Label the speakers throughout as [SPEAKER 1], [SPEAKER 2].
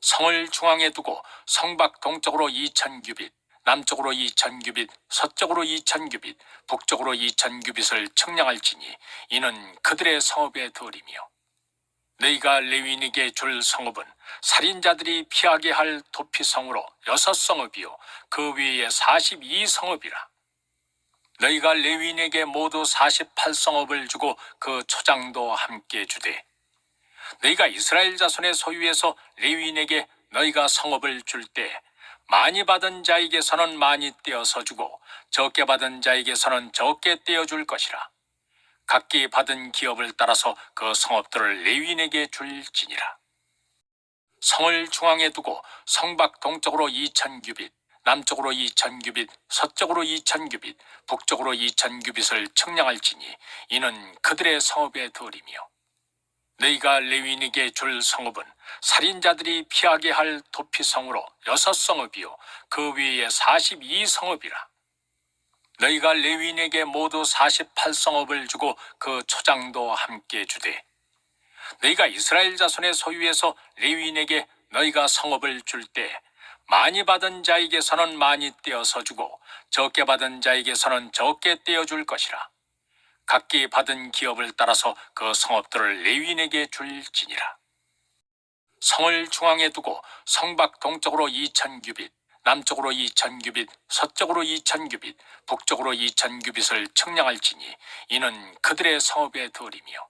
[SPEAKER 1] 성을 중앙에 두고 성밖 동쪽으로 2000규빗, 남쪽으로 2000규빗, 서쪽으로 2000규빗, 북쪽으로 2000규빗을 측량할지니 이는 그들의 성읍의 들이며, 너희가 레위인에게 줄 성읍은 살인자들이 피하게 할 도피성으로 6성읍이요 그 위에 42성읍이라. 너희가 레위인에게 모두 48성읍을 주고 그 초장도 함께 주되, 너희가 이스라엘 자손의 소유에서 레위인에게 너희가 성읍을 줄 때 많이 받은 자에게서는 많이 떼어서 주고 적게 받은 자에게서는 적게 떼어줄 것이라. 각기 받은 기업을 따라서 그 성읍들을 레위인에게 줄지니라. 성을 중앙에 두고 성밖 동쪽으로 2000규빗, 남쪽으로 2000규빗, 서쪽으로 2000규빗, 북쪽으로 2000규빗을 측량할지니 이는 그들의 성읍의 들이며, 너희가 레위인에게 줄 성읍은 살인자들이 피하게 할 도피성으로 6성읍이요 그 위에 42성읍이라. 너희가 레위인에게 모두 48성읍을 주고 그 초장도 함께 주되, 너희가 이스라엘 자손의 소유에서 레위인에게 너희가 성읍을 줄 때 많이 받은 자에게서는 많이 떼어서 주고 적게 받은 자에게서는 적게 떼어줄 것이라. 각기 받은 기업을 따라서 그 성읍들을 레위인에게 줄지니라. 성을 중앙에 두고 성밖 동쪽으로 2000규빗, 남쪽으로 2000규빗, 서쪽으로 2000규빗, 북쪽으로 2000규빗을 측량할지니 이는 그들의 성읍의 들이며,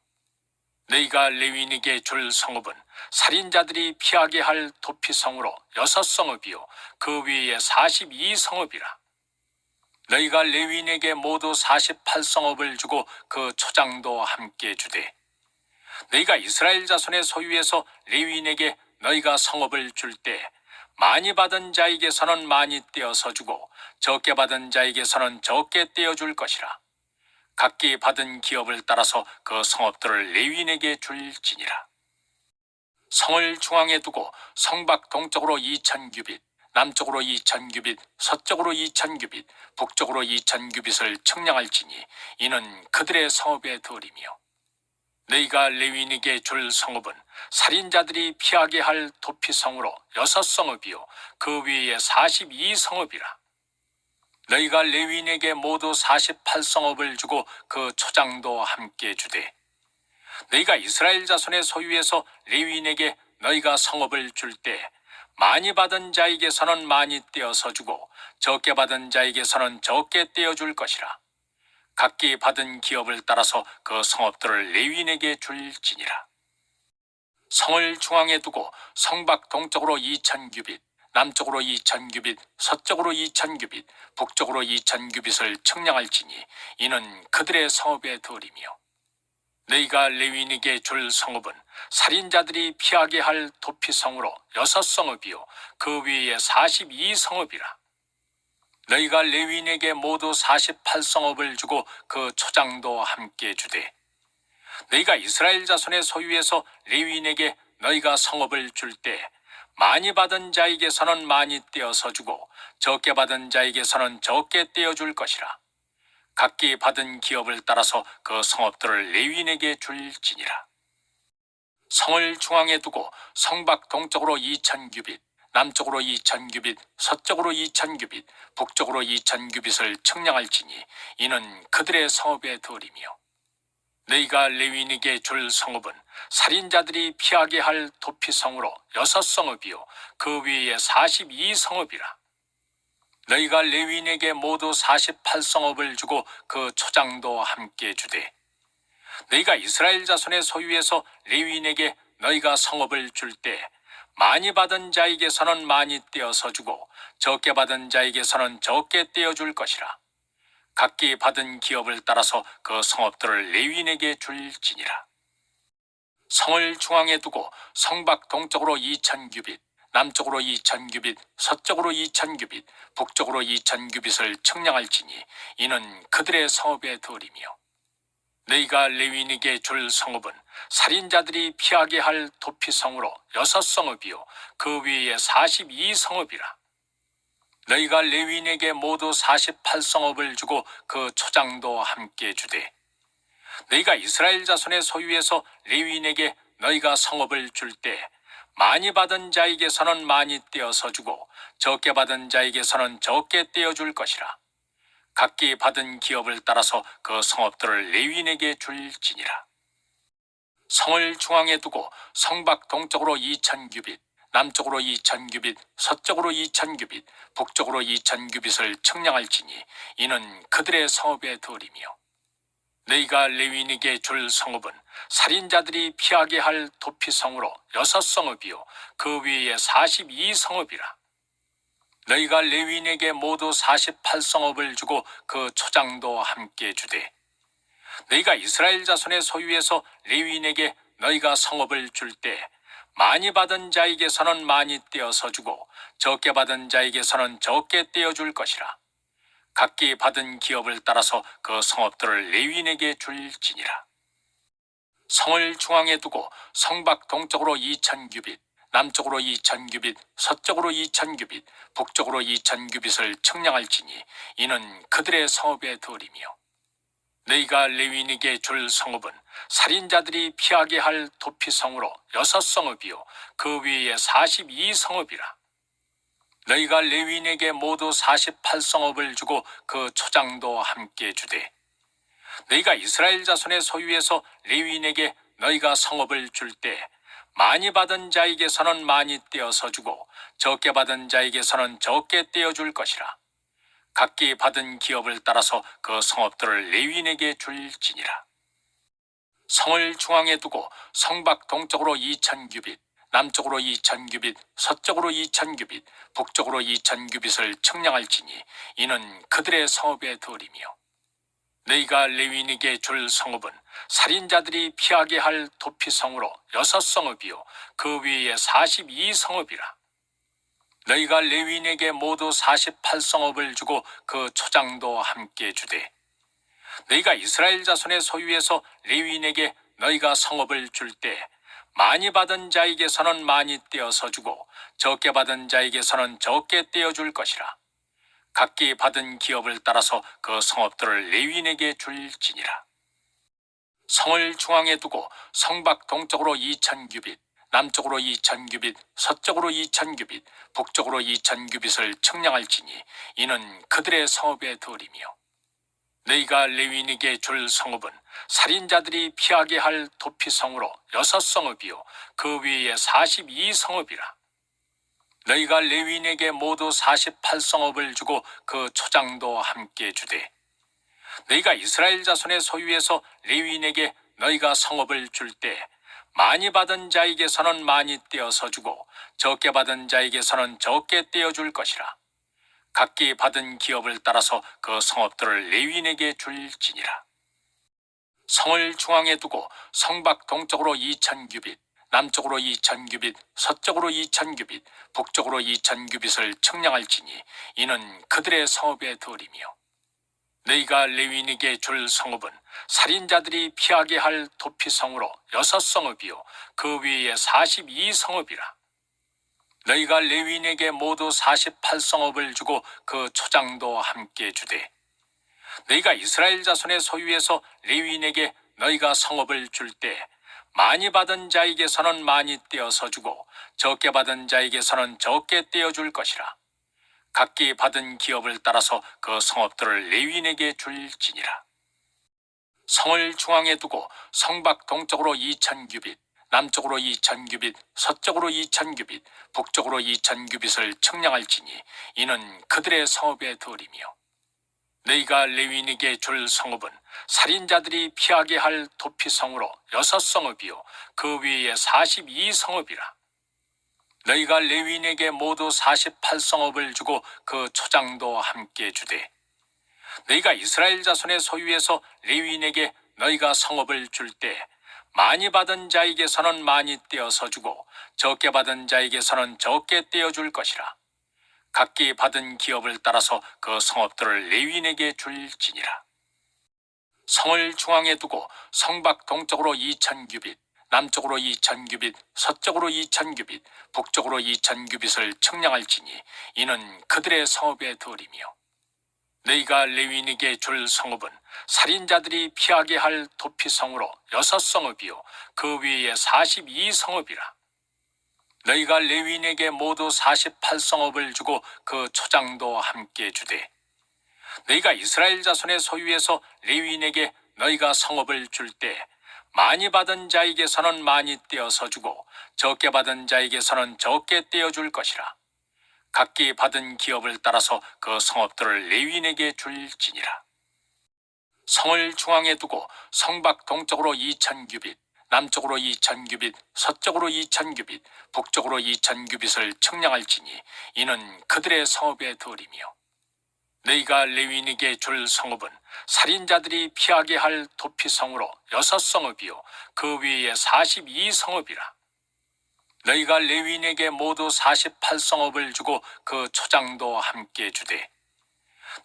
[SPEAKER 1] 너희가 레위인에게 줄 성읍은 살인자들이 피하게 할 도피성으로 6성읍이요 그 위에 42성읍이라. 너희가 레위인에게 모두 48성읍을 주고 그 초장도 함께 주되, 너희가 이스라엘 자손의 소유에서 레위인에게 너희가 성읍을 줄 때 많이 받은 자에게서는 많이 떼어서 주고 적게 받은 자에게서는 적게 떼어줄 것이라. 각기 받은 기업을 따라서 그 성읍들을 레위인에게 줄지니라. 성을 중앙에 두고 성밖 동쪽으로 2000규빗, 남쪽으로 2000규빗, 서쪽으로 2000규빗, 북쪽으로 2000규빗을 측량할지니 이는 그들의 성읍의 들이며, 너희가 레위인에게 줄 성읍은 살인자들이 피하게 할 도피성으로 6성읍이요 그 위에 42성읍이라. 너희가 레위인에게 모두 48성읍을 주고 그 초장도 함께 주되, 너희가 이스라엘 자손의 소유에서 레위인에게 너희가 성읍을 줄 때 많이 받은 자에게서는 많이 떼어서 주고 적게 받은 자에게서는 적게 떼어줄 것이라. 각기 받은 기업을 따라서 그 성읍들을 레위인에게 줄지니라. 성을 중앙에 두고 성밖 동쪽으로 2000규빗, 남쪽으로 2000규빗, 서쪽으로 2000규빗, 북쪽으로 2000규빗을 측량할지니 이는 그들의 성읍의 들이며, 너희가 레위인에게 줄 성읍은 살인자들이 피하게 할 도피성으로 6성읍이요 그 위에 42성읍이라. 너희가 레위인에게 모두 48성읍을 주고 그 초장도 함께 주되, 너희가 이스라엘 자손의 소유에서 레위인에게 너희가 성읍을 줄 때 많이 받은 자에게서는 많이 떼어서 주고 적게 받은 자에게서는 적게 떼어줄 것이라. 각기 받은 기업을 따라서 그 성읍들을 레위인에게 줄지니라. 성을 중앙에 두고 성밖 동쪽으로 2000규빗, 남쪽으로 2000규빗, 서쪽으로 2000규빗, 북쪽으로 2000규빗을 측량할지니 이는 그들의 성읍의 들이며, 너희가 레위인에게 줄 성읍은 살인자들이 피하게 할 도피성으로 6성읍이요 그 위에 42성읍이라. 너희가 레위인에게 모두 48성읍을 주고 그 초장도 함께 주되, 너희가 이스라엘 자손의 소유에서 레위인에게 너희가 성읍을 줄 때 많이 받은 자에게서는 많이 떼어서 주고 적게 받은 자에게서는 적게 떼어줄 것이라. 각기 받은 기업을 따라서 그 성읍들을 레위인에게 줄지니라. 성을 중앙에 두고 성밖 동쪽으로 2000규빗, 남쪽으로 2000규빗, 서쪽으로 2000규빗, 북쪽으로 2000규빗을 측량할지니 이는 그들의 성읍의 들이며, 너희가 레위인에게 줄 성읍은 살인자들이 피하게 할 도피성으로 6성읍이요 그 위에 42성읍이라. 너희가 레위인에게 모두 48성읍을 주고 그 초장도 함께 주되, 너희가 이스라엘 자손의 소유에서 레위인에게 너희가 성읍을 줄 때 많이 받은 자에게서는 많이 떼어서 주고 적게 받은 자에게서는 적게 떼어줄 것이라. 각기 받은 기업을 따라서 그 성읍들을 레위인에게 줄지니라. 성을 중앙에 두고 성밖 동쪽으로 2000규빗, 남쪽으로 2000규빗, 서쪽으로 2000규빗, 북쪽으로 2000규빗을 측량할지니 이는 그들의 성읍의 들이며, 너희가 레위인에게 줄 성읍은 살인자들이 피하게 할 도피성으로 6성읍이요 그 위에 42성읍이라. 너희가 레위인에게 모두 48성읍을 주고 그 초장도 함께 주되, 너희가 이스라엘 자손의 소유에서 레위인에게 너희가 성읍을 줄 때 많이 받은 자에게서는 많이 떼어서 주고 적게 받은 자에게서는 적게 떼어줄 것이라. 각기 받은 기업을 따라서 그 성읍들을 레위인에게 줄지니라. 성을 중앙에 두고 성밖 동쪽으로 2000규빗, 남쪽으로 2000규빗, 서쪽으로 2000규빗, 북쪽으로 2000규빗을 측량할지니 이는 그들의 성읍의 들이며, 너희가 레위인에게 줄 성읍은 살인자들이 피하게 할 도피성으로 6성읍이요 그 위에 42성읍이라. 너희가 레위인에게 모두 48성읍을 주고 그 초장도 함께 주되, 너희가 이스라엘 자손의 소유에서 레위인에게 너희가 성읍을 줄 때 많이 받은 자에게서는 많이 떼어서 주고 적게 받은 자에게서는 적게 떼어줄 것이라. 각기 받은 기업을 따라서 그 성읍들을 레위인에게 줄지니라. 성을 중앙에 두고 성밖 동쪽으로 2000규빗, 남쪽으로 2000규빗, 서쪽으로 2000규빗, 북쪽으로 2000규빗을 측량할지니 이는 그들의 성읍의 들이며, 너희가 레위인에게 줄 성읍은 살인자들이 피하게 할 도피성으로 6성읍이요 그 위에 42성읍이라. 너희가 레위인에게 모두 48성읍을 주고 그 초장도 함께 주되, 너희가 이스라엘 자손의 소유에서 레위인에게 너희가 성읍을 줄 때 많이 받은 자에게서는 많이 떼어서 주고 적게 받은 자에게서는 적게 떼어줄 것이라. 각기 받은 기업을 따라서 그 성읍들을 레위인에게 줄지니라. 성을 중앙에 두고 성밖 동쪽으로 2000규빗, 남쪽으로 2000규빗, 서쪽으로 2000규빗, 북쪽으로 2000규빗을 측량할지니 이는 그들의 성읍의 들이며, 너희가 레위인에게 줄 성읍은 살인자들이 피하게 할 도피성으로 6성읍이요 그 위에 42성읍이라. 너희가 레위인에게 모두 48성읍을 주고 그 초장도 함께 주되, 너희가 이스라엘 자손의 소유에서 레위인에게 너희가 성읍을 줄 때 많이 받은 자에게서는 많이 떼어서 주고 적게 받은 자에게서는 적게 떼어줄 것이라. 각기 받은 기업을 따라서 그 성읍들을 레위인에게 줄지니라. 성을 중앙에 두고 성밖 동쪽으로 2000규빗, 남쪽으로 2000규빗, 서쪽으로 2000규빗, 북쪽으로 2000규빗을 측량할지니 이는 그들의 성읍의 들이며, 너희가 레위인에게 줄 성읍은 살인자들이 피하게 할 도피성으로 6성읍이요 그 위에 42성읍이라. 너희가 레위인에게 모두 48성읍을 주고 그 초장도 함께 주되, 너희가 이스라엘 자손의 소유에서 레위인에게 너희가 성읍을 줄 때 많이 받은 자에게서는 많이 떼어서 주고 적게 받은 자에게서는 적게 떼어줄 것이라. 각기 받은 기업을 따라서 그 성읍들을 레위인에게 줄지니라. 성을 중앙에 두고 성밖 동쪽으로 2000규빗, 남쪽으로 2000규빗, 서쪽으로 2000규빗, 북쪽으로 2000규빗을 측량할지니 이는 그들의 성읍의 들이며, 너희가 레위인에게 줄 성읍은 살인자들이 피하게 할 도피성으로 6성읍이요 그 위에 42성읍이라. 너희가 레위인에게 모두 48성읍을 주고 그 초장도 함께 주되, 너희가 이스라엘 자손의 소유에서 레위인에게 너희가 성읍을 줄 때 많이 받은 자에게서는 많이 떼어서 주고 적게 받은 자에게서는 적게 떼어줄 것이라. 각기 받은 기업을 따라서 그 성읍들을 레위인에게 줄지니라. 성을 중앙에 두고 성밖 동쪽으로 2000규빗, 남쪽으로 2000규빗, 서쪽으로 2000규빗, 북쪽으로 2000규빗을 측량할지니 이는 그들의 성읍의 들이며, 너희가 레위인에게 줄 성읍은 살인자들이 피하게 할 도피성으로 6성읍이요 그 위에 42성읍이라. 너희가 레위인에게 모두 48성읍을 주고 그 초장도 함께 주되 너희가 이스라엘 자손의 소유에서 레위인에게 너희가 성읍을 줄 때 많이 받은 자에게서는 많이 떼어서 주고 적게 받은 자에게서는 적게 떼어 줄 것이라. 각기 받은 기업을 따라서 그 성읍들을 레위인에게 줄지니라. 성을 중앙에 두고 성밖 동쪽으로 2000규빗, 남쪽으로 2000규빗, 서쪽으로 2000규빗, 북쪽으로 2000규빗을 측량할지니 이는 그들의 성읍의 덜이며 너희가 레위인에게 줄 성읍은 살인자들이 피하게 할 도피성으로 6성읍이요 그 위에 42성읍이라. 너희가 레위인에게 모두 48성읍을 주고 그 초장도 함께 주되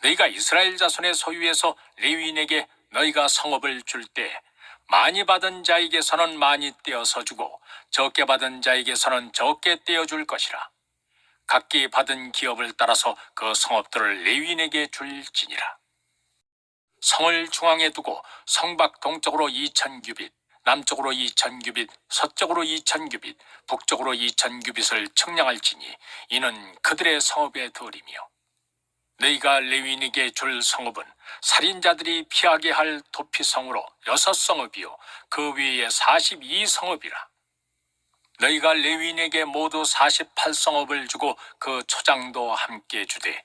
[SPEAKER 1] 너희가 이스라엘 자손의 소유에서 레위인에게 너희가 성읍을 줄 때 많이 받은 자에게서는 많이 떼어서 주고 적게 받은 자에게서는 적게 떼어 줄 것이라. 각기 받은 기업을 따라서 그 성읍들을 레위인에게 줄지니라. 성을 중앙에 두고 성밖 동쪽으로 2000규빗, 남쪽으로 2000규빗, 서쪽으로 2000규빗, 북쪽으로 2000규빗을 측량할지니 이는 그들의 성읍의 덜이며 너희가 레위인에게 줄 성읍은 살인자들이 피하게 할 도피성으로 6성읍이요 그 위에 42성읍이라. 너희가 레위인에게 모두 48성읍을 주고 그 초장도 함께 주되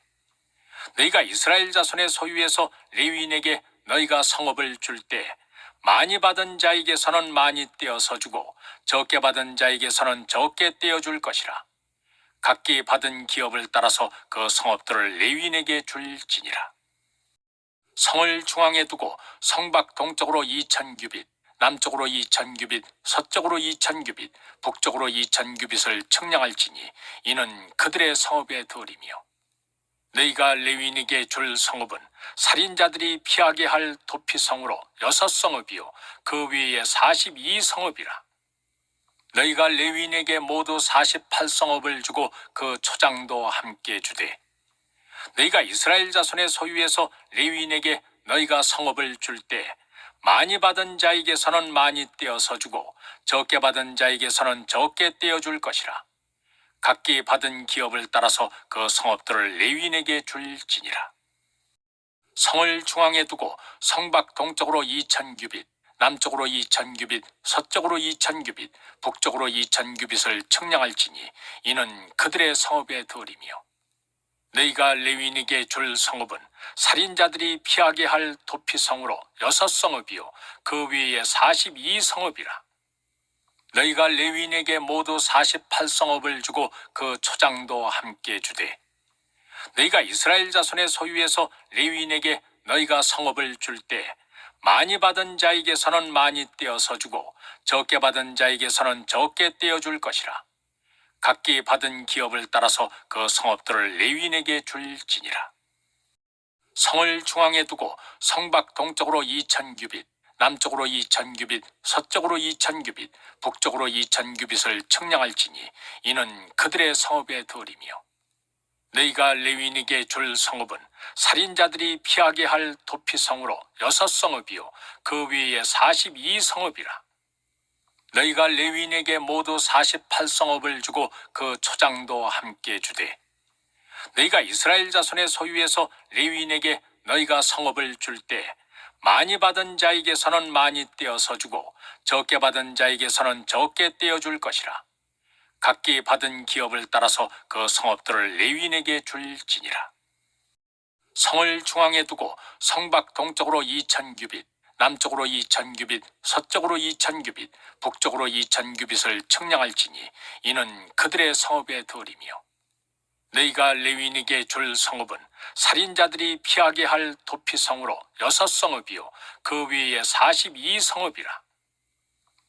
[SPEAKER 1] 너희가 이스라엘 자손의 소유에서 레위인에게 너희가 성읍을 줄 때 많이 받은 자에게서는 많이 떼어서 주고 적게 받은 자에게서는 적게 떼어 줄 것이라. 각기 받은 기업을 따라서 그 성읍들을 레위인에게 줄지니라. 성을 중앙에 두고 성밖 동쪽으로 2000규빗, 남쪽으로 2000규빗, 서쪽으로 2000규빗, 북쪽으로 2000규빗을 측량할지니 이는 그들의 성읍의 덜이며 너희가 레위인에게 줄 성읍은 살인자들이 피하게 할 도피성으로 6성읍이요 그 위에 42성읍이라. 너희가 레위인에게 모두 48성읍을 주고 그 초장도 함께 주되 너희가 이스라엘 자손의 소유에서 레위인에게 너희가 성읍을 줄 때 많이 받은 자에게서는 많이 떼어서 주고 적게 받은 자에게서는 적게 떼어 줄 것이라. 각기 받은 기업을 따라서 그 성읍들을 레위인에게 줄지니라. 성을 중앙에 두고 성밖 동쪽으로 2000규빗, 남쪽으로 2000규빗, 서쪽으로 2000규빗, 북쪽으로 2000규빗을 측량할지니 이는 그들의 성읍의 덜이며 너희가 레위인에게 줄 성읍은 살인자들이 피하게 할 도피성으로 6성읍이요 그 위에 42성읍이라. 너희가 레위인에게 모두 48성읍을 주고 그 초장도 함께 주되 너희가 이스라엘 자손의 소유에서 레위인에게 너희가 성읍을 줄 때 많이 받은 자에게서는 많이 떼어서 주고 적게 받은 자에게서는 적게 떼어 줄 것이라. 각기 받은 기업을 따라서 그 성읍들을 레위인에게 줄지니라. 성을 중앙에 두고 성밖 동쪽으로 2000규빗, 남쪽으로 2000규빗, 서쪽으로 2000규빗, 북쪽으로 2000규빗을 측량할지니 이는 그들의 성읍의 덜이며 너희가 레위인에게 줄 성읍은 살인자들이 피하게 할 도피성으로 6성읍이요 그 위에 42성읍이라. 너희가 레위인에게 모두 48성읍을 주고 그 초장도 함께 주되 너희가 이스라엘 자손의 소유에서 레위인에게 너희가 성읍을 줄 때 많이 받은 자에게서는 많이 떼어서 주고 적게 받은 자에게서는 적게 떼어 줄 것이라. 각기 받은 기업을 따라서 그 성읍들을 레위인에게 줄지니라. 성을 중앙에 두고 성밖 동쪽으로 2000규빗, 남쪽으로 2000규빗, 서쪽으로 2000규빗, 북쪽으로 2000규빗을 측량할지니 이는 그들의 성읍의 덜이며 너희가 레위인에게 줄 성읍은 살인자들이 피하게 할 도피성으로 6성읍이요 그 위에 42성읍이라.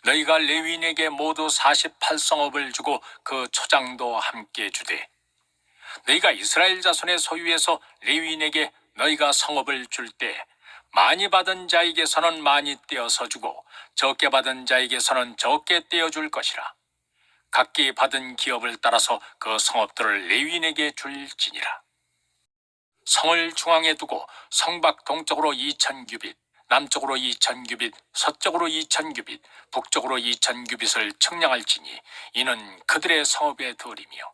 [SPEAKER 1] 너희가 레위인에게 모두 48성읍을 주고 그 초장도 함께 주되 너희가 이스라엘 자손의 소유에서 레위인에게 너희가 성읍을 줄 때 많이 받은 자에게서는 많이 떼어서 주고 적게 받은 자에게서는 적게 떼어 줄 것이라. 각기 받은 기업을 따라서 그 성읍들을 레위인에게 줄지니라. 성을 중앙에 두고 성밖 동쪽으로 2000규빗, 남쪽으로 2000규빗, 서쪽으로 2000규빗, 북쪽으로 2000규빗을 측량할지니 이는 그들의 성읍의 덜이며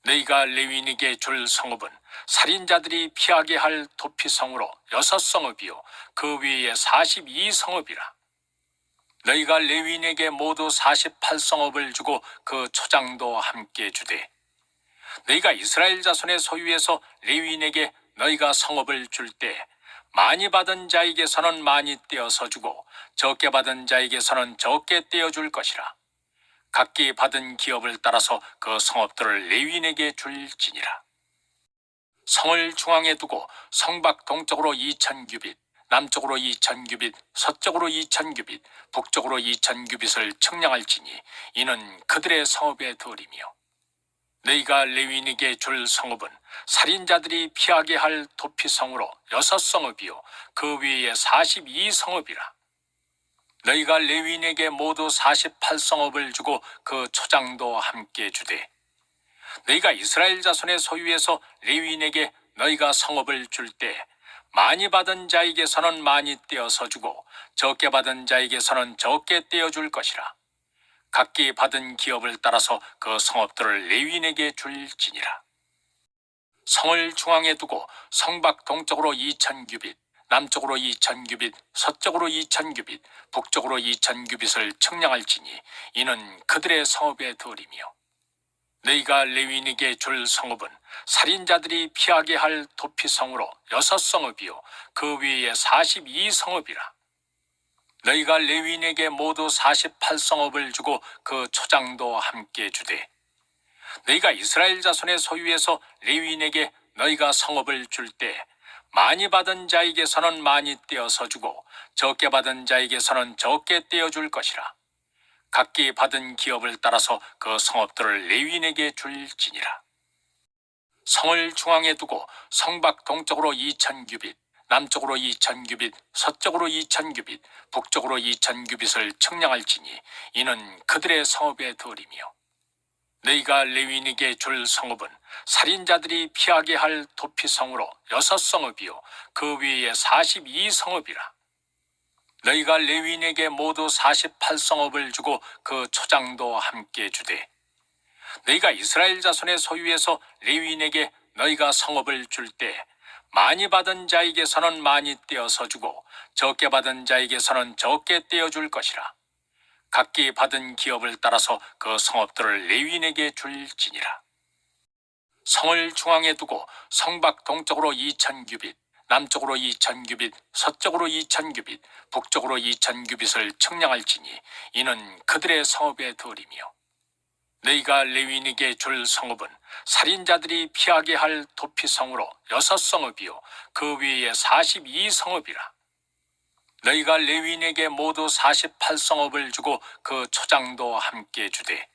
[SPEAKER 1] 너희가 레위인에게 줄 성읍은 살인자들이 피하게 할 도피성으로 6성읍이요 그 위에 42성읍이라. 너희가 레위인에게 모두 48성읍을 주고 그 초장도 함께 주되 너희가 이스라엘 자손의 소유에서 레위인에게 너희가 성읍을 줄 때 많이 받은 자에게서는 많이 떼어서 주고 적게 받은 자에게서는 적게 떼어줄 것이라. 각기 받은 기업을 따라서 그 성읍들을 레위인에게 줄지니라. 성을 중앙에 두고 성밖 동쪽으로 2000규빗, 남쪽으로 2000규빗, 서쪽으로 2000규빗, 북쪽으로 2000규빗을 측량할지니 이는 그들의 성읍의 덜이며 너희가 레위인에게 줄 성읍은 살인자들이 피하게 할 도피성으로 6성읍이요 그 위에 42성읍이라. 너희가 레위인에게 모두 48성읍을 주고 그 초장도 함께 주되 너희가 이스라엘 자손의 소유에서 레위인에게 너희가 성읍을 줄 때 많이 받은 자에게서는 많이 떼어서 주고 적게 받은 자에게서는 적게 떼어줄 것이라. 각기 받은 기업을 따라서 그 성읍들을 레위인에게 줄지니라. 성을 중앙에 두고 성밖 동쪽으로 2000규빗, 남쪽으로 2000규빗, 서쪽으로 2000규빗, 북쪽으로 2000규빗을 측량할지니 이는 그들의 성읍의 덜이며 너희가 레위인에게 줄 성읍은 살인자들이 피하게 할 도피성으로 6성읍이요 그 위에 42성읍이라. 너희가 레위인에게 모두 48성읍을 주고 그 초장도 함께 주되 너희가 이스라엘 자손의 소유에서 레위인에게 너희가 성읍을 줄 때 많이 받은 자에게서는 많이 떼어서 주고 적게 받은 자에게서는 적게 떼어줄 것이라. 각기 받은 기업을 따라서 그 성읍들을 레위인에게 줄지니라. 성을 중앙에 두고 성밖 동쪽으로 2000규빗, 남쪽으로 2000규빗, 서쪽으로 2000규빗, 북쪽으로 2000규빗을 측량할지니 이는 그들의 성읍의 덜이며 너희가 레위인에게 줄 성읍은 살인자들이 피하게 할 도피성으로 6성읍이요 그 위에 42성읍이라. 너희가 레위인에게 모두 48성읍을 주고 그 초장도 함께 주되 너희가 이스라엘 자손의 소유에서 레위인에게 너희가 성읍을 줄 때 많이 받은 자에게서는 많이 떼어서 주고 적게 받은 자에게서는 적게 떼어줄 것이라. 각기 받은 기업을 따라서 그 성읍들을 레위인에게 줄지니라. 성을 중앙에 두고 성밖 동쪽으로 2000규빗, 남쪽으로 2000규빗, 서쪽으로 2000규빗, 북쪽으로 2000규빗을 측량할지니 이는 그들의 성읍의 덜이며 너희가 레위인에게 줄 성읍은 살인자들이 피하게 할 도피성으로 6성읍이요 그 위에 42성읍이라. 너희가 레위인에게 모두 48성읍을 주고 그 초장도 함께 주되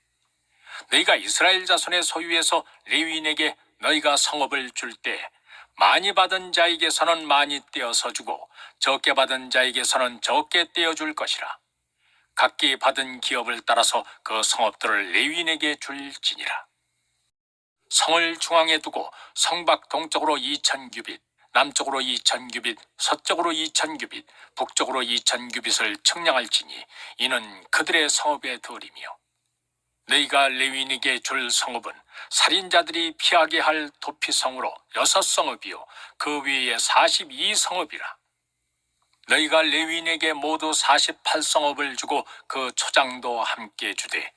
[SPEAKER 1] 너희가 이스라엘 자손의 소유에서 레위인에게 너희가 성읍을 줄 때 많이 받은 자에게서는 많이 떼어서 주고 적게 받은 자에게서는 적게 떼어줄 것이라. 각기 받은 기업을 따라서 그 성읍들을 레위인에게 줄지니라. 성을 중앙에 두고 성밖 동쪽으로 2000규빗, 남쪽으로 2000규빗, 서쪽으로 2000규빗, 북쪽으로 2000규빗을 측량할지니 이는 그들의 성읍의 덜이며 너희가 레위인에게 줄 성읍은 살인자들이 피하게 할 도피성으로 6성읍이요 그 위에 42성읍이라. 너희가 레위인에게 모두 48성읍을 주고 그 초장도 함께 주되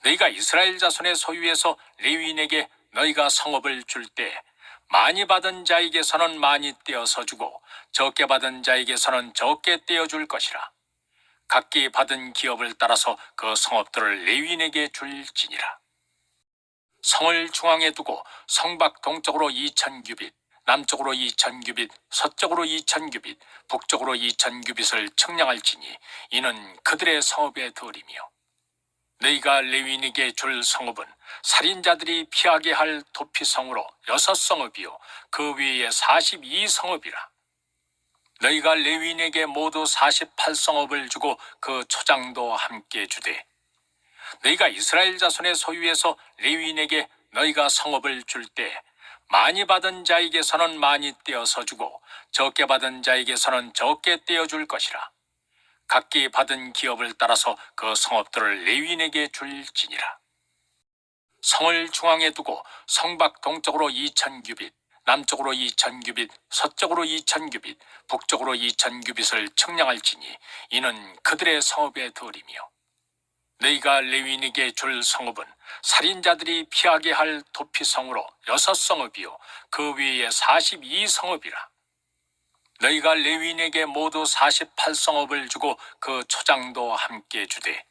[SPEAKER 1] 너희가 이스라엘 자손의 소유에서 레위인에게 너희가 성읍을 줄 때 많이 받은 자에게서는 많이 떼어서 주고 적게 받은 자에게서는 적게 떼어줄 것이라. 각기 받은 기업을 따라서 그 성읍들을 레위인에게 줄지니라. 성을 중앙에 두고 성밖 동쪽으로 2000규빗, 남쪽으로 2000규빗, 서쪽으로 2000규빗, 북쪽으로 2000규빗을 측량할지니 이는 그들의 성읍의 덜이며 너희가 레위인에게 줄 성읍은 살인자들이 피하게 할 도피성으로 6성읍이요 그 위에 42성읍이라. 너희가 레위인에게 모두 48성읍을 주고 그 초장도 함께 주되 너희가 이스라엘 자손의 소유에서 레위인에게 너희가 성읍을 줄 때 많이 받은 자에게서는 많이 떼어서 주고 적게 받은 자에게서는 적게 떼어줄 것이라. 각기 받은 기업을 따라서 그 성읍들을 레위인에게 줄지니라. 성을 중앙에 두고 성밖 동쪽으로 2000규빗, 남쪽으로 2000규빗, 서쪽으로 2000규빗, 북쪽으로 2000규빗을 측량할지니 이는 그들의 성읍의 덜이며, 너희가 레위인에게 줄 성읍은 살인자들이 피하게 할 도피성으로 6성읍이요 그 위에 42성읍이라. 너희가 레위인에게 모두 48성읍을 주고 그 초장도 함께 주되,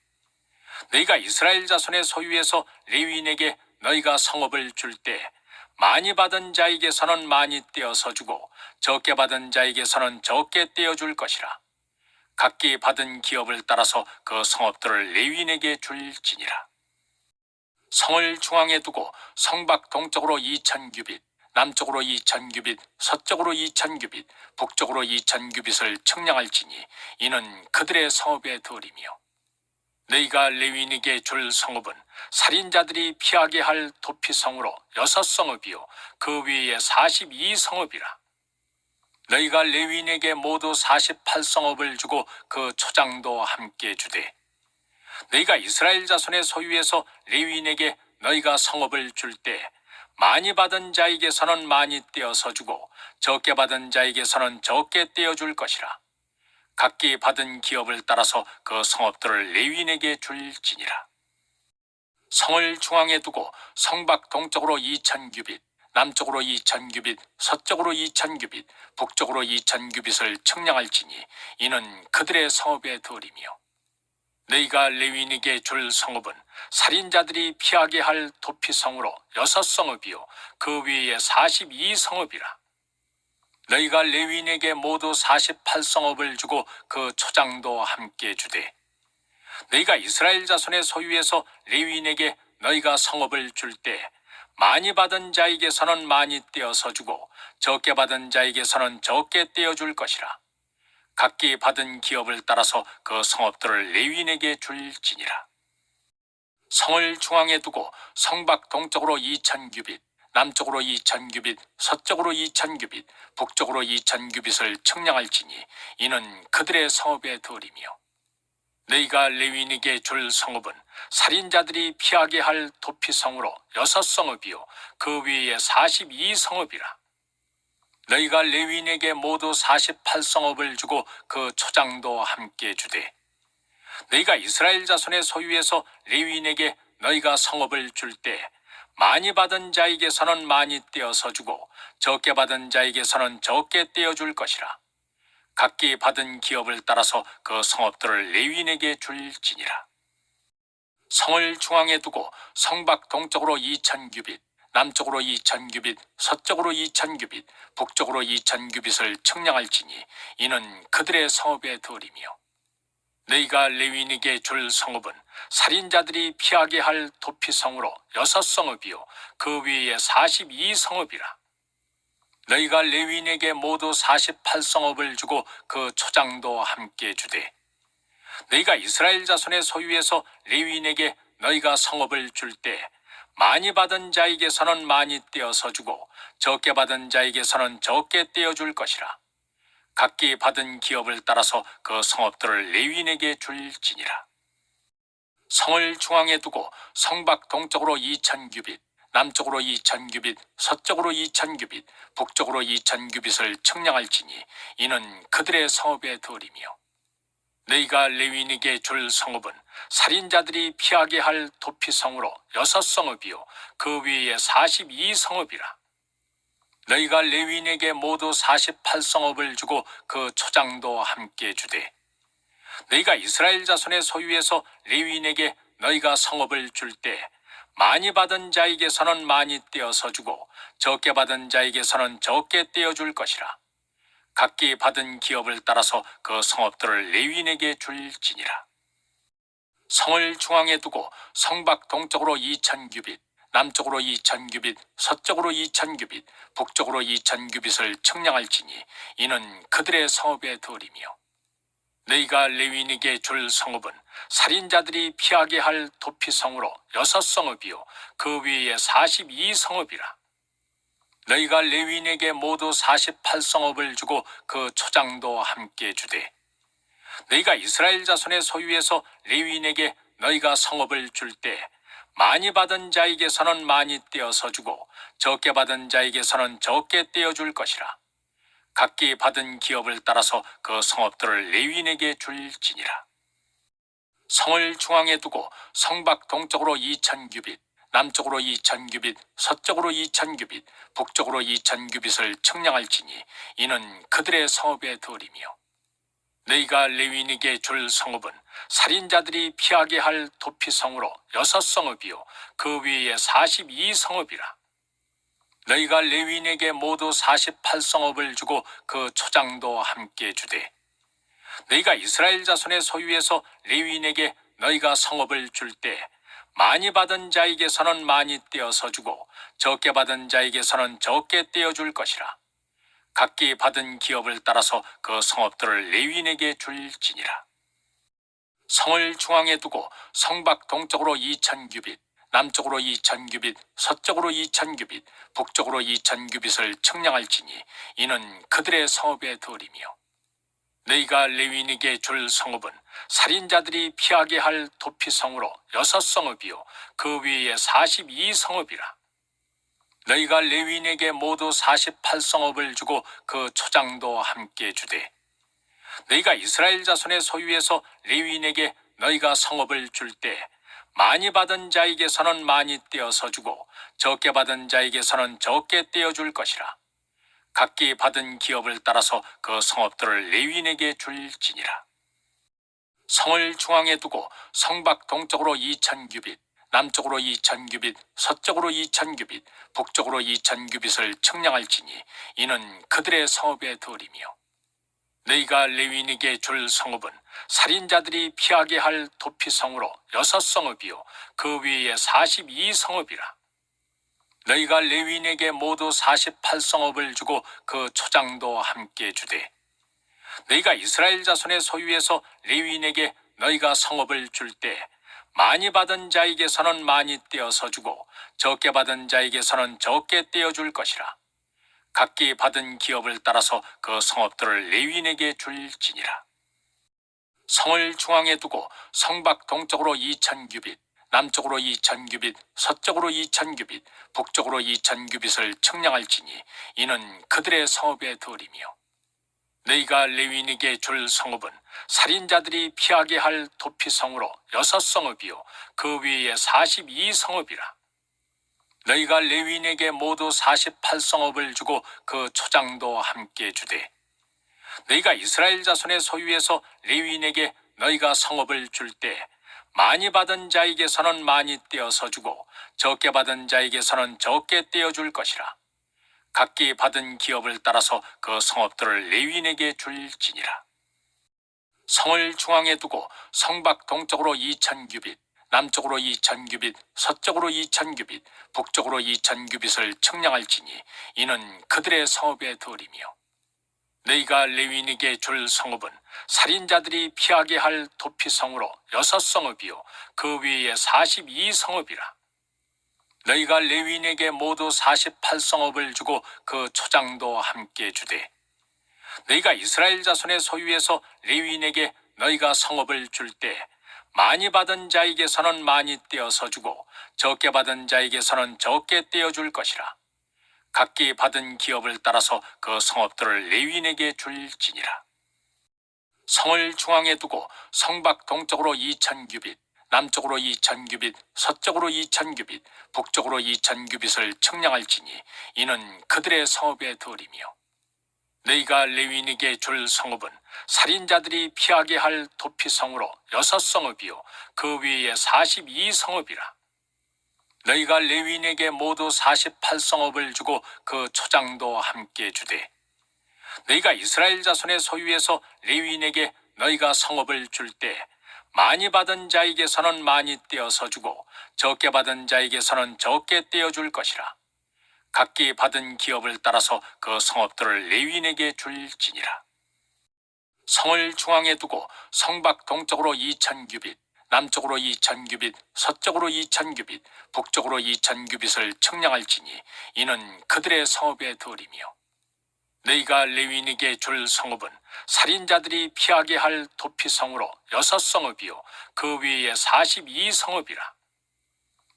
[SPEAKER 1] 너희가 이스라엘 자손의 소유에서 레위인에게 너희가 성읍을 줄 때 많이 받은 자에게서는 많이 떼어서 주고 적게 받은 자에게서는 적게 떼어줄 것이라. 각기 받은 기업을 따라서 그 성읍들을 레위인에게 줄지니라. 성을 중앙에 두고 성밖 동쪽으로 2000규빗, 남쪽으로 2000규빗, 서쪽으로 2000규빗, 북쪽으로 2000규빗을 측량할지니 이는 그들의 성읍의 덜이며, 너희가 레위인에게 줄 성읍은 살인자들이 피하게 할 도피성으로 6성읍이요 그 위에 42성읍이라. 너희가 레위인에게 모두 48성읍을 주고 그 초장도 함께 주되, 너희가 이스라엘 자손의 소유에서 레위인에게 너희가 성읍을 줄 때 많이 받은 자에게서는 많이 떼어서 주고 적게 받은 자에게서는 적게 떼어줄 것이라. 각기 받은 기업을 따라서 그 성읍들을 레위인에게 줄지니라. 성을 중앙에 두고 성밖 동쪽으로 2000규빗, 남쪽으로 2000규빗, 서쪽으로 2000규빗, 북쪽으로 2000규빗을 측량할지니 이는 그들의 성읍의 덜이며, 너희가 레위인에게 줄 성읍은 살인자들이 피하게 할 도피성으로 6성읍이요 그 위에 42성읍이라. 너희가 레위인에게 모두 48성읍을 주고 그 초장도 함께 주되, 너희가 이스라엘 자손의 소유에서 레위인에게 너희가 성읍을 줄 때 많이 받은 자에게서는 많이 떼어서 주고 적게 받은 자에게서는 적게 떼어줄 것이라. 각기 받은 기업을 따라서 그 성읍들을 레위인에게 줄지니라. 성을 중앙에 두고 성밖 동쪽으로 2000규빗, 남쪽으로 2000규빗, 서쪽으로 2000규빗, 북쪽으로 2000규빗을 측량할지니 이는 그들의 성읍의 덜이며, 너희가 레위인에게 줄 성읍은 살인자들이 피하게 할 도피성으로 6성읍이요 그 위에 42성읍이라. 너희가 레위인에게 모두 48성읍을 주고 그 초장도 함께 주되, 너희가 이스라엘 자손의 소유에서 레위인에게 너희가 성읍을 줄 때 많이 받은 자에게서는 많이 떼어서 주고 적게 받은 자에게서는 적게 떼어줄 것이라. 각기 받은 기업을 따라서 그 성읍들을 레위인에게 줄지니라. 성을 중앙에 두고 성밖 동쪽으로 2000규빗, 남쪽으로 2000규빗, 서쪽으로 2000규빗, 북쪽으로 2000규빗을 측량할지니 이는 그들의 성읍의 덜이며, 너희가 레위인에게 줄 성읍은 살인자들이 피하게 할 도피성으로 6성읍이요 그 위에 42성읍이라. 너희가 레위인에게 모두 48성읍을 주고 그 초장도 함께 주되, 너희가 이스라엘 자손의 소유에서 레위인에게 너희가 성읍을 줄 때 많이 받은 자에게서는 많이 떼어서 주고 적게 받은 자에게서는 적게 떼어줄 것이라. 각기 받은 기업을 따라서 그 성읍들을 레위인에게 줄지니라. 성을 중앙에 두고 성밖 동쪽으로 2000규빗, 남쪽으로 2000규빗, 서쪽으로 2000규빗, 북쪽으로 2000규빗을 측량할지니 이는 그들의 성읍의 덜이며, 너희가 레위인에게 줄 성읍은 살인자들이 피하게 할 도피성으로 6성읍이요 그 위에 42성읍이라. 너희가 레위인에게 모두 48성읍을 주고 그 초장도 함께 주되, 너희가 이스라엘 자손의 소유에서 레위인에게 너희가 성읍을 줄 때 많이 받은 자에게서는 많이 떼어서 주고 적게 받은 자에게서는 적게 떼어줄 것이라. 각기 받은 기업을 따라서 그 성읍들을 레위인에게 줄지니라. 성을 중앙에 두고 성밖 동쪽으로 2000규빗, 남쪽으로 2000규빗, 서쪽으로 2000규빗, 북쪽으로 2000규빗을 측량할지니 이는 그들의 성읍의 덜이며, 너희가 레위인에게 줄 성읍은 살인자들이 피하게 할 도피성으로 6성읍이요 그 위에 42성읍이라. 너희가 레위인에게 모두 48성읍을 주고 그 초장도 함께 주되 너희가 이스라엘 자손의 소유에서 레위인에게 너희가 성읍을 줄 때 많이 받은 자에게서는 많이 떼어서 주고 적게 받은 자에게서는 적게 떼어줄 것이라. 각기 받은 기업을 따라서 그 성읍들을 레위인에게 줄지니라. 성을 중앙에 두고 성밖 동쪽으로 2000규빗, 남쪽으로 2000규빗, 서쪽으로 2000규빗, 북쪽으로 2000규빗을 측량할지니 이는 그들의 성읍의 들이며 너희가 레위인에게 줄 성읍은 살인자들이 피하게 할 도피성으로 6성읍이요 그 위에 42성읍이라. 너희가 레위인에게 모두 48성읍을 주고 그 초장도 함께 주되 너희가 이스라엘 자손의 소유에서 레위인에게 너희가 성읍을 줄 때 많이 받은 자에게서는 많이 떼어서 주고 적게 받은 자에게서는 적게 떼어줄 것이라. 각기 받은 기업을 따라서 그 성읍들을 레위인에게 줄지니라. 성을 중앙에 두고 성밖 동쪽으로 2000규빗, 남쪽으로 2000규빗, 서쪽으로 2000규빗, 북쪽으로 2000규빗을 측량할지니 이는 그들의 성읍의 들이며 너희가 레위인에게 줄 성읍은 살인자들이 피하게 할 도피성으로 6성읍이요 그 위에 42성읍이라. 너희가 레위인에게 모두 48성읍을 주고 그 초장도 함께 주되 너희가 이스라엘 자손의 소유에서 레위인에게 너희가 성읍을 줄 때 많이 받은 자에게서는 많이 떼어서 주고 적게 받은 자에게서는 적게 떼어줄 것이라. 각기 받은 기업을 따라서 그 성읍들을 레위인에게 줄지니라. 성을 중앙에 두고 성밖 동쪽으로 2000규빗, 남쪽으로 2000규빗, 서쪽으로 2000규빗, 북쪽으로 2000규빗을 측량할지니 이는 그들의 성읍의 들이며 너희가 레위인에게 줄 성읍은 살인자들이 피하게 할 도피성으로 6성읍이요 그 위에 42성읍이라. 너희가 레위인에게 모두 48성읍을 주고 그 초장도 함께 주되 너희가 이스라엘 자손의 소유에서 레위인에게 너희가 성읍을 줄 때 많이 받은 자에게서는 많이 떼어서 주고 적게 받은 자에게서는 적게 떼어줄 것이라. 각기 받은 기업을 따라서 그 성읍들을 레위인에게 줄지니라. 성을 중앙에 두고 성밖 동쪽으로 2000규빗, 남쪽으로 2000규빗, 서쪽으로 2000규빗, 북쪽으로 2000규빗을 측량할지니 이는 그들의 성읍의 들이며 너희가 레위인에게 줄 성읍은 살인자들이 피하게 할 도피성으로 6성읍이요 그 위에 42성읍이라. 너희가 레위인에게 모두 48성읍을 주고 그 초장도 함께 주되 너희가 이스라엘 자손의 소유에서 레위인에게 너희가 성읍을 줄 때 많이 받은 자에게서는 많이 떼어서 주고 적게 받은 자에게서는 적게 떼어줄 것이라. 각기 받은 기업을 따라서 그 성읍들을 레위인에게 줄지니라. 성을 중앙에 두고 성밖 동쪽으로 2000규빗, 남쪽으로 2000규빗, 서쪽으로 2000규빗, 북쪽으로 2000규빗을 측량할지니 이는 그들의 성읍의 들이며 너희가 레위인에게 줄 성읍은 살인자들이 피하게 할 도피성으로 6성읍이요 그 위에 42성읍이라. 너희가 레위인에게 모두 48성읍을 주고 그 초장도 함께 주되 너희가 이스라엘 자손의 소유에서 레위인에게 너희가 성읍을 줄 때 많이 받은 자에게서는 많이 떼어서 주고 적게 받은 자에게서는 적게 떼어줄 것이라. 각기 받은 기업을 따라서 그 성읍들을 레위인에게 줄지니라. 성을 중앙에 두고 성밖 동쪽으로 2000규빗, 남쪽으로 2000규빗, 서쪽으로 2000규빗, 북쪽으로 2000규빗을 측량할지니 이는 그들의 성읍의 들이며 너희가 레위인에게 줄 성읍은 살인자들이 피하게 할 도피성으로 6성읍이요 그 위에 42성읍이라. 너희가 레위인에게 모두 48성읍을 주고 그 초장도 함께 주되 너희가 이스라엘 자손의 소유에서 레위인에게 너희가 성읍을 줄 때 많이 받은 자에게서는 많이 떼어서 주고 적게 받은 자에게서는 적게 떼어줄 것이라. 각기 받은 기업을 따라서 그 성읍들을 레위인에게 줄지니라. 성을 중앙에 두고 성밖 동쪽으로 2000규빗, 남쪽으로 2000규빗, 서쪽으로 2000규빗, 북쪽으로 2000규빗을 측량할지니 이는 그들의 성읍의 들이며 너희가 레위인에게 줄 성읍은 살인자들이 피하게 할 도피성으로 6성읍이요 그 위에 42성읍이라.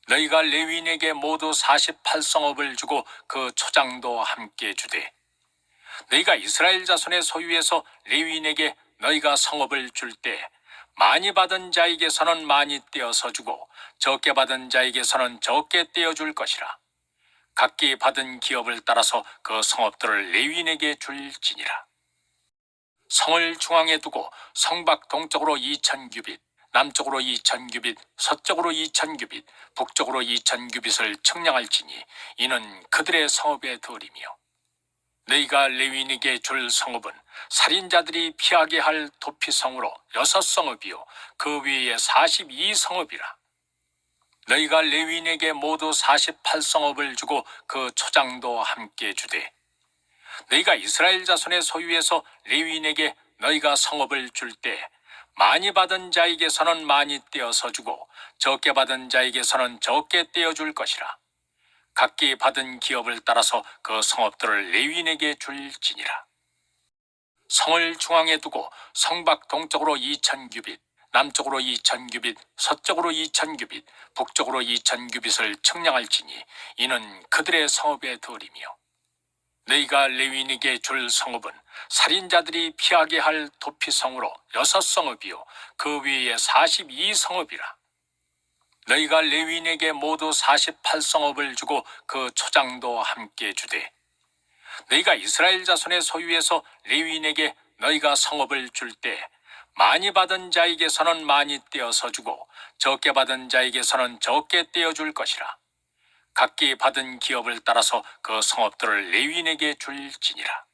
[SPEAKER 1] 너희가 레위인에게 모두 48성읍을 주고 그 초장도 함께 주되 너희가 이스라엘 자손의 소유에서 레위인에게 너희가 성읍을 줄 때 많이 받은 자에게서는 많이 떼어서 주고 적게 받은 자에게서는 적게 떼어줄 것이라. 각기 받은 기업을 따라서 그 성읍들을 레위인에게 줄지니라. 성을 중앙에 두고 성밖 동쪽으로 2000규빗, 남쪽으로 2000규빗, 서쪽으로 2000규빗, 북쪽으로 2000규빗을 측량할지니 이는 그들의 성읍의 들이며 너희가 레위인에게 줄 성읍은 살인자들이 피하게 할 도피성으로 6성읍이요 그 위에 42성읍이라. 너희가 레위인에게 모두 48성읍을 주고 그 초장도 함께 주되 너희가 이스라엘 자손의 소유에서 레위인에게 너희가 성읍을 줄 때 많이 받은 자에게서는 많이 떼어서 주고 적게 받은 자에게서는 적게 떼어줄 것이라. 각기 받은 기업을 따라서 그 성읍들을 레위인에게 줄지니라. 성을 중앙에 두고 성밖 동쪽으로 2000규빗, 남쪽으로 2000규빗, 서쪽으로 2000규빗, 북쪽으로 2000규빗을 측량할지니 이는 그들의 성읍의 들이며 너희가 레위인에게 줄 성읍은 살인자들이 피하게 할 도피성으로 6성읍이요 그 위에 42성읍이라. 너희가 레위인에게 모두 48성읍을 주고 그 초장도 함께 주되 너희가 이스라엘 자손의 소유에서 레위인에게 너희가 성읍을 줄 때 많이 받은 자에게서는 많이 떼어서 주고 적게 받은 자에게서는 적게 떼어줄 것이라. 각기 받은 기업을 따라서 그 성읍들을 레위인에게 줄지니라.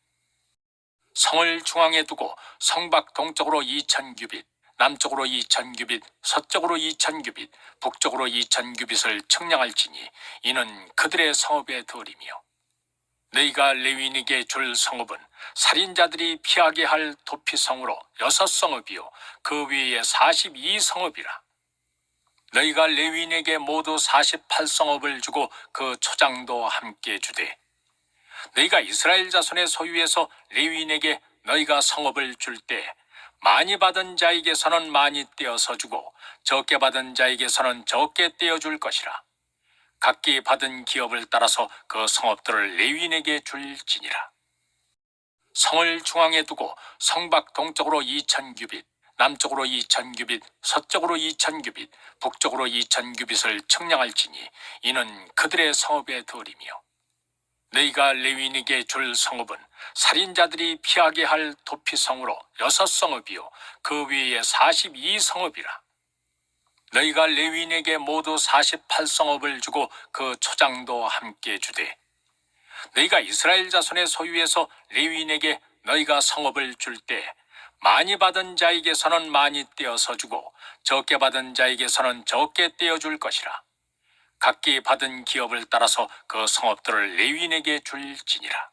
[SPEAKER 1] 성을 중앙에 두고 성밖 동쪽으로 2000규빗, 남쪽으로 2000규빗, 서쪽으로 2000규빗, 북쪽으로 2000규빗을 측량할지니 이는 그들의 성읍의 들이며 너희가 레위인에게 줄 성읍은 살인자들이 피하게 할 도피성으로 6성읍이요 그 위에 42성읍이라. 너희가 레위인에게 모두 48성읍을 주고 그 초장도 함께 주되 너희가 이스라엘 자손의 소유에서 레위인에게 너희가 성읍을 줄 때 많이 받은 자에게서는 많이 떼어서 주고 적게 받은 자에게서는 적게 떼어줄 것이라. 각기 받은 기업을 따라서 그 성읍들을 레위인에게 줄지니라. 성을 중앙에 두고 성밖 동쪽으로 2000규빗, 남쪽으로 2000규빗, 서쪽으로 2000규빗, 북쪽으로 2000규빗을 측량할지니 이는 그들의 성읍의 들이며 너희가 레위인에게 줄 성읍은 살인자들이 피하게 할 도피성으로 6성읍이요 그 위에 42성읍이라. 너희가 레위인에게 모두 48성읍을 주고 그 초장도 함께 주되 너희가 이스라엘 자손의 소유에서 레위인에게 너희가 성읍을 줄 때 많이 받은 자에게서는 많이 떼어서 주고 적게 받은 자에게서는 적게 떼어줄 것이라. 각기 받은 기업을 따라서 그 성읍들을 레위인에게 줄지니라.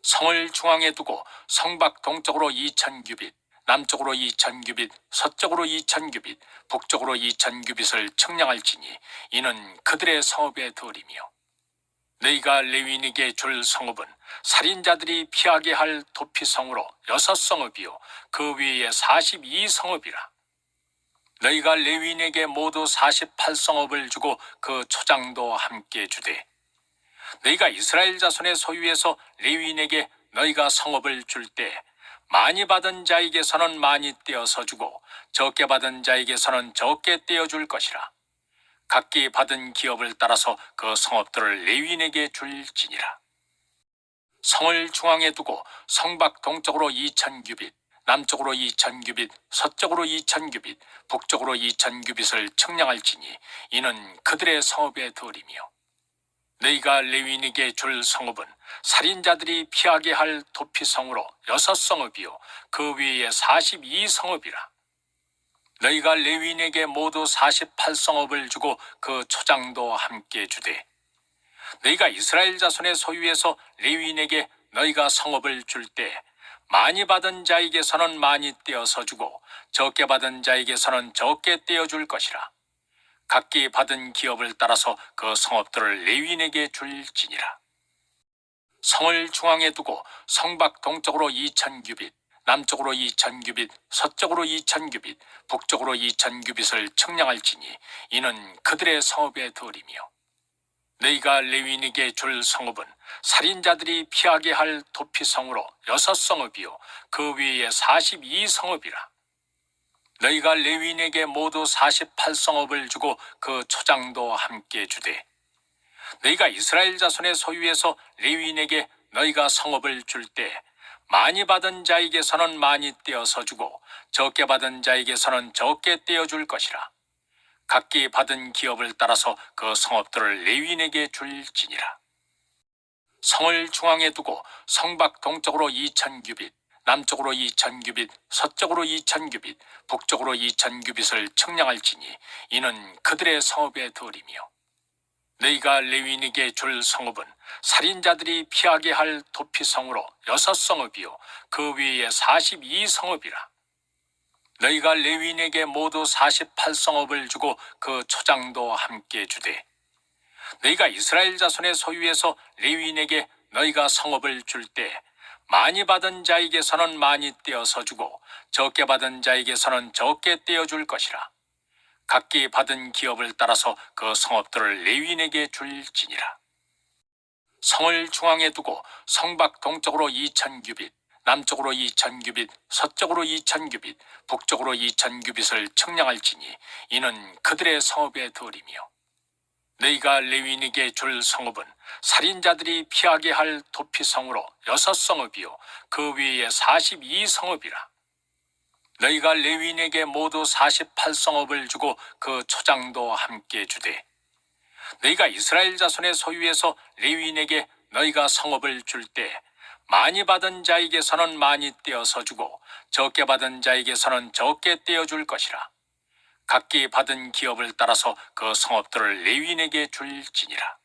[SPEAKER 1] 성을 중앙에 두고 성밖 동쪽으로 2000규빗, 남쪽으로 2000규빗, 서쪽으로 2000규빗, 북쪽으로 2000규빗을 측량할지니 이는 그들의 성읍의 들이며 너희가 레위인에게 줄 성읍은 살인자들이 피하게 할 도피성으로 6성읍이요 그 위에 42성읍이라. 너희가 레위인에게 모두 48성읍을 주고 그 초장도 함께 주되 너희가 이스라엘 자손의 소유에서 레위인에게 너희가 성읍을 줄 때 많이 받은 자에게서는 많이 떼어서 주고 적게 받은 자에게서는 적게 떼어줄 것이라. 각기 받은 기업을 따라서 그 성읍들을 레위인에게 줄지니라. 성을 중앙에 두고 성밖 동쪽으로 2000규빗, 남쪽으로 2000규빗, 서쪽으로 2000규빗, 북쪽으로 2000규빗을 측량할지니 이는 그들의 성읍의 들이며 너희가 레위인에게 줄 성읍은 살인자들이 피하게 할 도피성으로 6성읍이요 그 위에 42성읍이라. 너희가 레위인에게 모두 48성읍을 주고 그 초장도 함께 주되 너희가 이스라엘 자손의 소유에서 레위인에게 너희가 성읍을 줄 때 많이 받은 자에게서는 많이 떼어서 주고 적게 받은 자에게서는 적게 떼어줄 것이라. 각기 받은 기업을 따라서 그 성읍들을 레위인에게 줄지니라. 성을 중앙에 두고 성밖 동쪽으로 2000규빗, 남쪽으로 2000규빗, 서쪽으로 2000규빗, 북쪽으로 2000규빗을 측량할지니 이는 그들의 성읍의 덜이며, 너희가 레위인에게 줄 성읍은 살인자들이 피하게 할 도피성으로 6성읍이요 그 위에 42성읍이라. 너희가 레위인에게 모두 48성읍을 주고 그 초장도 함께 주되, 너희가 이스라엘 자손의 소유에서 레위인에게 너희가 성읍을 줄 때 많이 받은 자에게서는 많이 떼어서 주고 적게 받은 자에게서는 적게 떼어줄 것이라. 각기 받은 기업을 따라서 그 성읍들을 레위인에게 줄지니라. 성을 중앙에 두고 성밖 동쪽으로 2000규빗, 남쪽으로 2000규빗, 서쪽으로 2000규빗, 북쪽으로 2000규빗을 측량할지니 이는 그들의 성읍의 덜이며, 너희가 레위인에게 줄 성읍은 살인자들이 피하게 할 도피성으로 6성읍이요 그 위에 42성읍이라. 너희가 레위인에게 모두 48성읍을 주고 그 초장도 함께 주되, 너희가 이스라엘 자손의 소유에서 레위인에게 너희가 성읍을 줄 때 많이 받은 자에게서는 많이 떼어서 주고 적게 받은 자에게서는 적게 떼어줄 것이라. 각기 받은 기업을 따라서 그 성읍들을 레위인에게 줄지니라. 성을 중앙에 두고 성밖 동쪽으로 2000규빗, 남쪽으로 2000규빗, 서쪽으로 2000규빗, 북쪽으로 2000규빗을 측량할지니 이는 그들의 성읍의 덜이며, 너희가 레위인에게 줄 성읍은 살인자들이 피하게 할 도피성으로 6성읍이요 그 위에 42성읍이라. 너희가 레위인에게 모두 48성읍을 주고 그 초장도 함께 주되, 너희가 이스라엘 자손의 소유에서 레위인에게 너희가 성읍을 줄 때 많이 받은 자에게서는 많이 떼어서 주고 적게 받은 자에게서는 적게 떼어줄 것이라. 각기 받은 기업을 따라서 그 성읍들을 레위인에게 줄지니라.